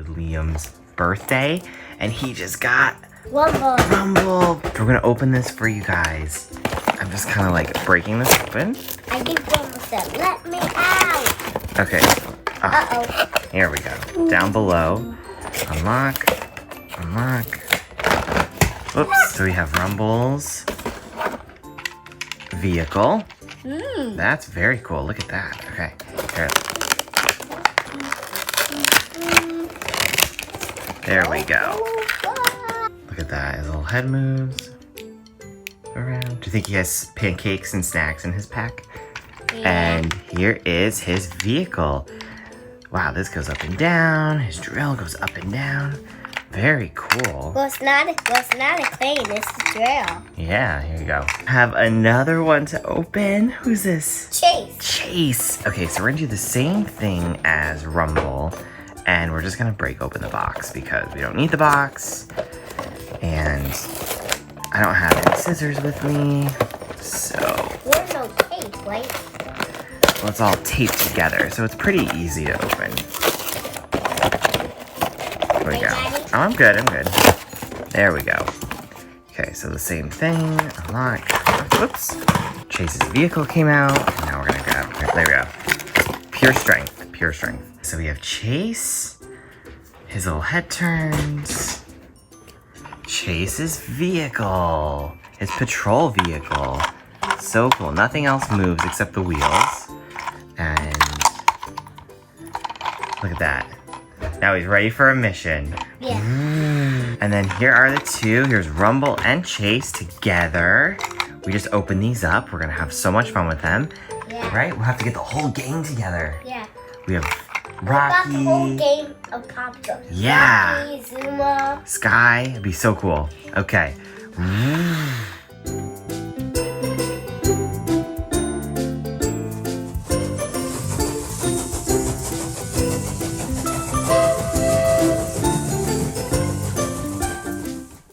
Liam's birthday, and he just got Rumble. We're gonna open this for you guys. I'm just kind of like breaking this open. I think Rumble said, "Let me out." Okay. Uh-oh. Here we go. Down below. Unlock. Unlock. Whoops. So we have Rumble's vehicle. That's very cool. Look at that. Okay. Here. There we go. Look at that. His little head moves around. Do you think he has pancakes and snacks in his pack? Yeah. And here is his vehicle. Wow, this goes up and down. His drill goes up and down. Very cool. Well, it's not a crane. It's a drill. Yeah, here you go. Have another one to open. Who's this? Chase. Chase. Okay, so we're gonna do the same thing as Rumble, and we're just gonna break open the box because we don't need the box, and I don't have any scissors with me, so. There's no tape, right? Well, it's all taped together, so it's pretty easy to open. There we go. Oh, I'm good. There we go. Okay, so the same thing. Unlock. Whoops. Chase's vehicle came out. And now we're gonna grab. There we go. Pure strength. Pure strength. So we have Chase. His little head turns. Chase's vehicle. His patrol vehicle. So cool. Nothing else moves except the wheels. And look at that. Now he's ready for a mission. Yeah. And then here are the two. Here's Rumble and Chase together. We just opened these up. We're gonna have so much fun with them. Yeah. Right? We'll have to get the whole gang together. Yeah. We have Got the whole Rocky, game of Paw Patrol. Yeah. Rocky, Zuma. Sky. It'd be so cool. Okay.